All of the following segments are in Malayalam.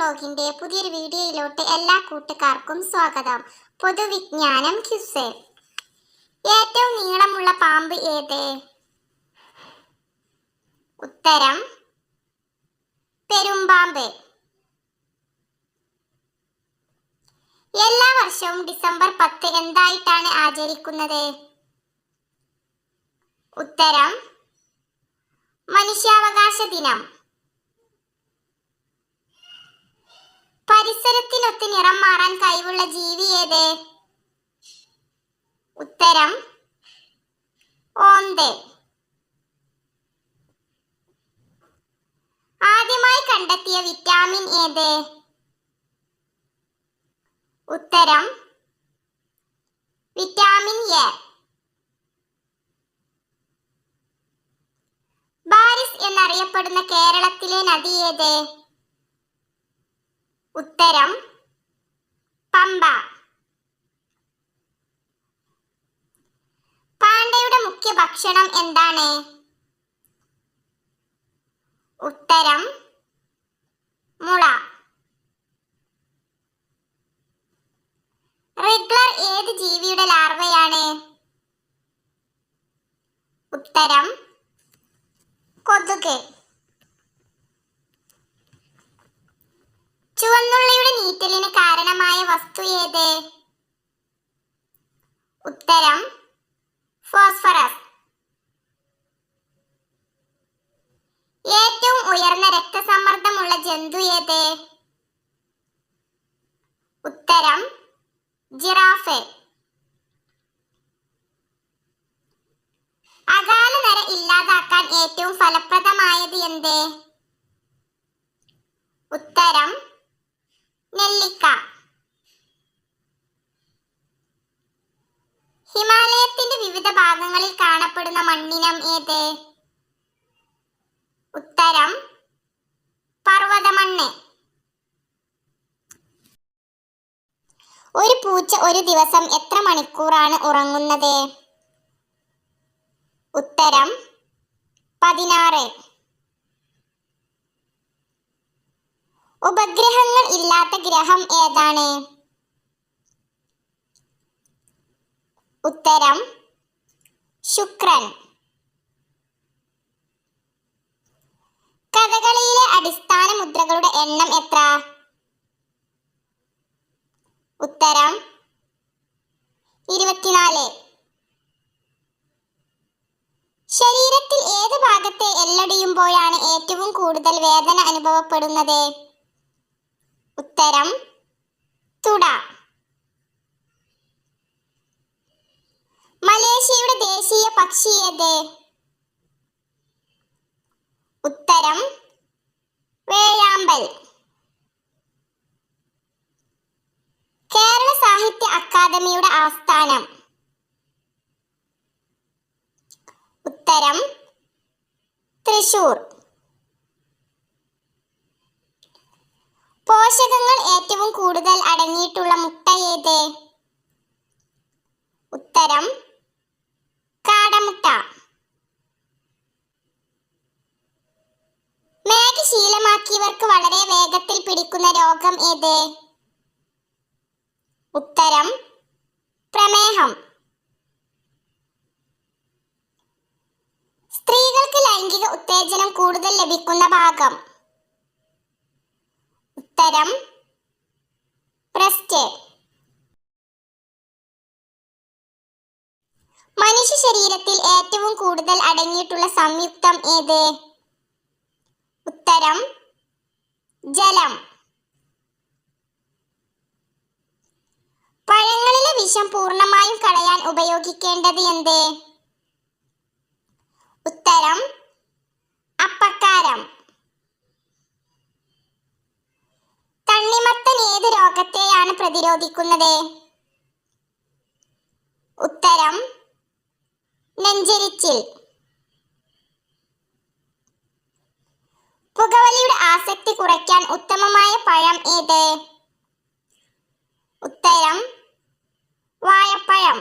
വ്ലോഗിന്റെ പുതിയൊരു വീഡിയോയിലോട്ട് എല്ലാ കൂട്ടുകാർക്കും സ്വാഗതം. പൊതുവിജ്ഞാനം ക്വിസ്. ഏറ്റവും നീളമുള്ള പാമ്പ് ഏത്? ഉത്തരം പെരുമ്പാമ്പ്. എല്ലാ വർഷവും ഡിസംബർ 10 എന്തായിട്ടാണ് ആചരിക്കുന്നത്? ഉത്തരം മനുഷ്യാവകാശ ദിനം. പരിസരത്തിനൊത്ത് നിറം മാറാൻ കഴിവുള്ള ജീവി ഏത്? ഉത്തരം ഓന്ത്. ആദ്യമായി കണ്ടെത്തിയ വിറ്റാമിൻ ഏത്? ഉത്തരം വിറ്റാമിൻ എ. ബാരിസ് എന്നറിയപ്പെടുന്ന കേരളത്തിലെ നദി ഏത്? ഉത്തരം പമ്പ. പാണ്ടയുടെ മുഖ്യ ഭക്ഷണം എന്താണ്? ഉത്തരം മുള. റിഗ്ലർ ഏത് ജീവിയുടെ ലാർവയാണ്? ഉത്തരം കൊതുക്. ചുവന്നുള്ളിയുടെ നീറ്റലിന് കാരണമായ വസ്തു ഏത്? ഉത്തരം ഫോസ്ഫറസ്. ഏറ്റവും ഉയർന്ന രക്തസമ്മർദ്ദമുള്ള ജന്തു ഏത്? ഉത്തരം ജിറാഫ്. അകാല നര ഇല്ലാതാക്കാൻ ഏറ്റവും ഫലപ്രദമായത് എന്ത്? ഉത്തരം നെല്ലിക്ക. ഹിമാലയത്തിന്റെ വിവിധ ഭാഗങ്ങളിൽ കാണപ്പെടുന്ന മണ്ണിനം ഏത്? ഉത്തരം പർവ്വതമണ്ണ്. ഒരു പൂച്ച ഒരു ദിവസം എത്ര മണിക്കൂറാണ് ഉറങ്ങുന്നത്? ഉത്തരം 16. ഉപഗ്രഹങ്ങൾ ഇല്ലാത്ത ഗ്രഹം ഏതാണ്? ഉത്തരം ശുക്രൻ. കഥകളിയിലെ അടിസ്ഥാന മുദ്രകളുടെ എണ്ണം എത്ര? ഉത്തരം 24. ശരീരത്തിൽ ഏത് ഭാഗത്തെ എല്ലടിയുമ്പോഴാണ് ഏറ്റവും കൂടുതൽ വേദന അനുഭവപ്പെടുന്നത്? ഉത്തരം തുട. മലേഷ്യയുടെ ദേശീയ പക്ഷി ഏത്? ഉത്തരം വേഴാമ്പൽ. കേരള സാഹിത്യ അക്കാദമിയുടെ ആസ്ഥാനം? ഉത്തരം തൃശൂർ. പോഷകങ്ങൾ ഏറ്റവും കൂടുതൽ അടങ്ങിയിട്ടുള്ള മുട്ട ഏത്? ഉത്തരം കാടമുട്ട. മാഗി ശീലമാക്കിയവർക്ക് വളരെ വേഗത്തിൽ പിടിക്കുന്ന രോഗം ഏത്? ഉത്തരം പ്രമേഹം. സ്ത്രീകൾക്ക് ലൈംഗിക ഉത്തേജനം കൂടുതൽ ലഭിക്കുന്ന ഭാഗം? ഉത്തരം ബ്രസ്റ്റ്. മനുഷ്യ ശരീരത്തിൽ ഏറ്റവും കൂടുതൽ അടങ്ങിയിട്ടുള്ള സംയുക്തം ഏത്? ഉത്തരം ജലം. പഴങ്ങളിലെ വിഷം പൂർണ്ണമായും കളയാൻ ഉപയോഗിക്കേണ്ടത് എന്ത്? ഉത്തരം അപ്പക്കാരം. തണ്ണിമത്തൻ ഏത് രോഗത്തെയാണ് പ്രതിരോധിക്കുന്നത്? ഉത്തരം നെഞ്ചെരിച്ചിൽ. പുകവലിയുടെ ആസക്തി കുറയ്ക്കാൻ ഉത്തമമായ പഴം ഏത്? ഉത്തരം വാഴപ്പഴം.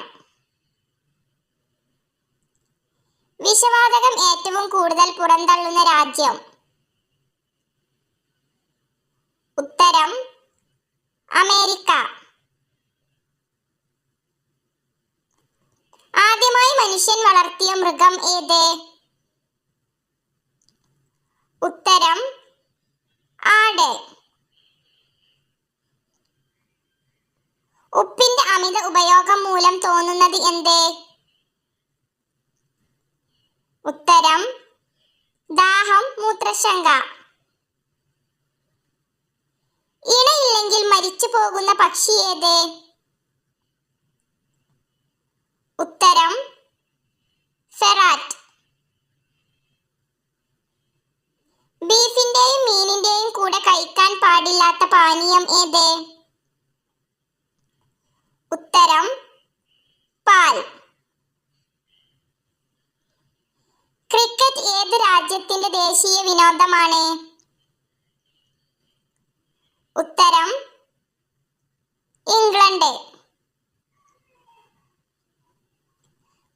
വിഷവാതകം ഏറ്റവും കൂടുതൽ പുറന്തള്ളുന്ന രാജ്യം? ഉത്തരം മനുഷ്യൻ വളർത്തിയ മൃഗം ഏത്? ഉത്തരം ആട്. ഉപ്പിന്റെ അമിത ഉപയോഗം മൂലം തോന്നുന്നത് എന്ത്? ഉത്തരം ദാഹം, മൂത്രശങ്ക. ഇണയില്ലെങ്കിൽ മരിച്ചു പോകുന്ന പക്ഷി ഏത്? ഉത്തരം ഫെറാറ്റ്. ബീഫിന്റെയും മീനിന്റെയും കൂടെ കഴിക്കാൻ പാടില്ലാത്ത പാനീയം ഏത്? ഉത്തരം പാൽ. ക്രിക്കറ്റ് ഏത് രാജ്യത്തിന്റെ ദേശീയ വിനോദമാണ്? ഉത്തരം ഇംഗ്ലണ്ട്.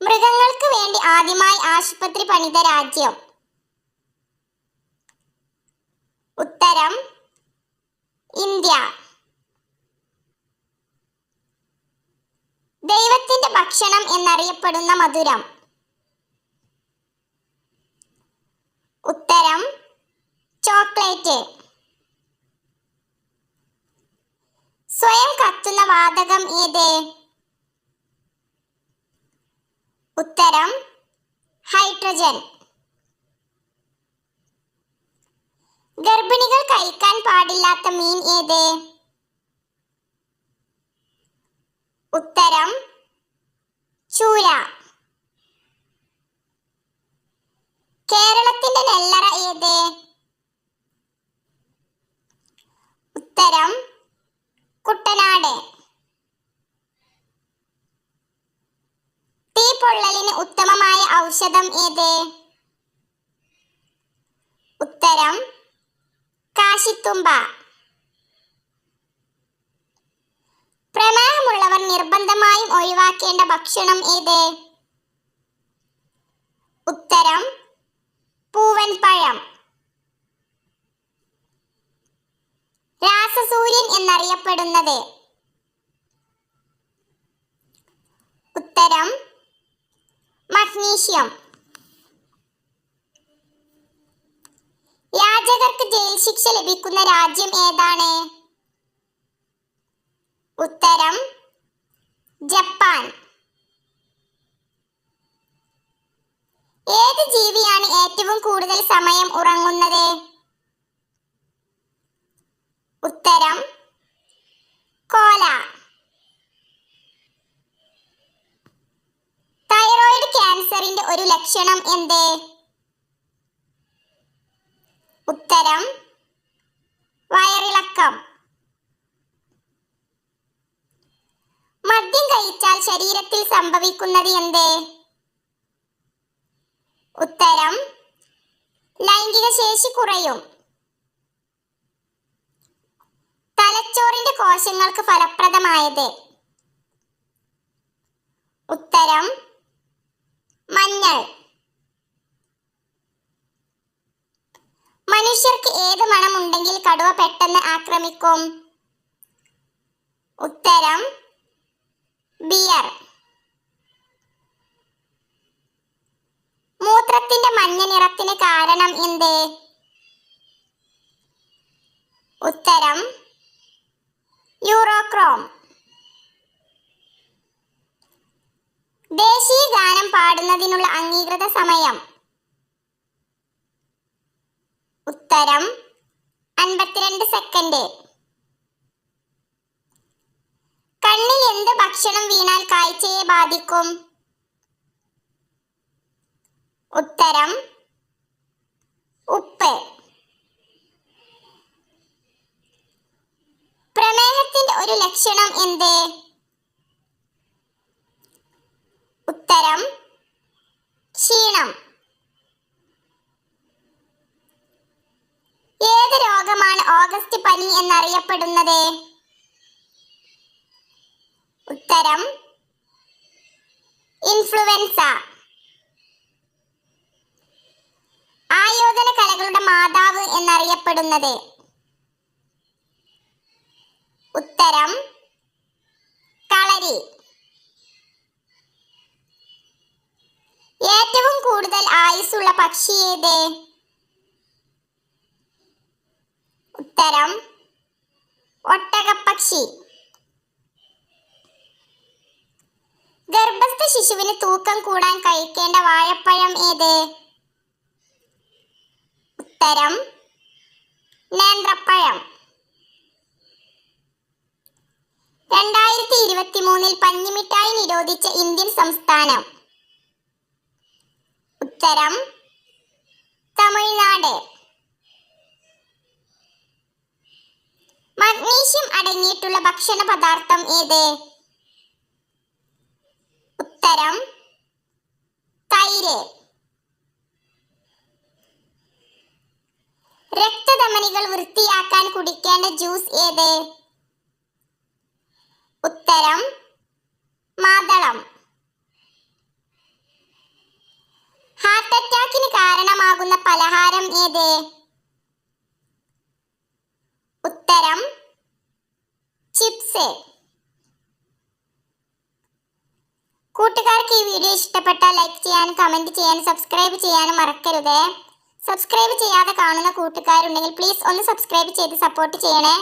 മൃഗങ്ങൾക്ക് വേണ്ടി ആദ്യമായി ആശുപത്രി പണിത രാജ്യം? ഉത്തരം ഇന്ത്യ. ദൈവത്തിന്റെ ഭക്ഷണം എന്നറിയപ്പെടുന്ന മധുരം? ഉത്തരം ചോക്ലേറ്റ്. സ്വയം കത്തുന്ന വാതകം ഏത്? ഉത്തരം ഹൈഡ്രജൻ. ഗർഭിണികൾ കഴിക്കാൻ പാടില്ലാത്ത മീൻ ഏത്? ഉത്തരം ചൂര. കേരളത്തിന്റെ നെല്ലറ ഏത്? ഉത്തരം കുട്ടനാട്. തീപ്പൊള്ളലിന് ഉത്തമമായ ഔഷധം ഏത്? ഉത്തരം കാശിത്തുമ്പ. പ്രമേഹമുള്ളവർ നിർബന്ധമായും ഒഴിവാക്കേണ്ട ഭക്ഷണം ഏത്? ഉത്തരം പൂവൻ പഴം. രാസസൂര്യൻ എന്നറിയപ്പെടുന്നത്? ഉത്തരം മഗ്നീഷ്യം. യാചകർക്ക് ജയിൽ ശിക്ഷ ലഭിക്കുന്ന രാജ്യം ഏതാണ്? ഉത്തരം ജപ്പാൻ. ഏത് ജീവിയാണ് ഏറ്റവും കൂടുതൽ സമയം ഉറങ്ങുന്നത്? ഉത്തരം കോല. തൈറോയ്ഡ് ക്യാൻസറിന്റെ ഒരു ലക്ഷണം എന്ത്? ഉത്തരം വയറിളക്കം. മദ്യം കഴിച്ചാൽ ശരീരത്തിൽ സംഭവിക്കുന്നത് എന്ത്? ഉത്തരം ലൈംഗിക ശേഷി കുറയും. തലച്ചോറിന്റെ കോശങ്ങൾക്ക് ഫലപ്രദമായത്? ഉത്തരം മഞ്ഞൾ. മനുഷ്യർക്ക് ഏത് മണമുണ്ടെങ്കിൽ കടുവ പെട്ടെന്ന് ആക്രമിക്കും? ഉത്തരം ബിയർ. മൂത്രത്തിന്റെ മഞ്ഞ നിറത്തിന് കാരണം എന്ത്? ഉത്തരം യൂറോക്രോം. ദേശീയ ഗാനം പാടുന്നതിനുള്ള അംഗീകൃത സമയം? ഉത്തരം 52 സെക്കൻഡ്. കണ്ണിൽ എന്ത് ഭക്ഷണം വീണാൽ കാഴ്ചയെ ബാധിക്കും? ഉത്തരം ഉപ്പ്. പ്രമേഹത്തിന്റെ ഒരു ലക്ഷണം എന്ത്? ഉത്തരം ക്ഷീണം. ഏത് രോഗമാണ് ഓഗസ്റ്റ് പനി എന്നറിയപ്പെടുന്നത്? ഉത്തരം ഇൻഫ്ലുവൻസ. ആയോധന കലകളുടെ മാതാവ് എന്നറിയപ്പെടുന്നത്? ഉത്തരം കളരി. ഏറ്റവും കൂടുതൽ ആയുസ്സുള്ള പക്ഷി ഏത്? ഉത്തരം ഒട്ടകപ്പക്ഷി. ഗർഭസ്ഥ ശിശുവിന് തൂക്കം കൂടാൻ കഴിക്കേണ്ട വാഴപ്പഴം ഏത്? ഉത്തരം നേന്ത്രപ്പഴം. 2023 പഞ്ഞിമിഠായി നിരോധിച്ച ഇന്ത്യൻ സംസ്ഥാനം? ഉത്തരം തമിഴ്നാട്. മഗ്നീഷ്യം അടങ്ങിയിട്ടുള്ള ഭക്ഷണ പദാർത്ഥം ഏത്? ഉത്തരം തൈര്. രക്തധമനികൾ വൃത്തിയാക്കാൻ കുടിക്കേണ്ട ജ്യൂസ് ഏത്? ഉത്തരം മാതളം. ഹാർട്ട് അറ്റാക്കിന് കാരണമാകുന്ന പലഹാരം ഏത്? ഉത്തരം ചിപ്സ്. കൂട്ടുകാർക്ക് ഈ വീഡിയോ ഇഷ്ടപ്പെട്ടാൽ ലൈക്ക് ചെയ്യാനും കമന്റ് ചെയ്യാനും സബ്സ്ക്രൈബ് ചെയ്യാനും മറക്കരുത്. സബ്സ്ക്രൈബ് ചെയ്യാതെ കാണുന്ന കൂട്ടുകാരുണ്ടെങ്കിൽ പ്ലീസ് ഒന്ന് സബ്സ്ക്രൈബ് ചെയ്ത് സപ്പോർട്ട് ചെയ്യണേ.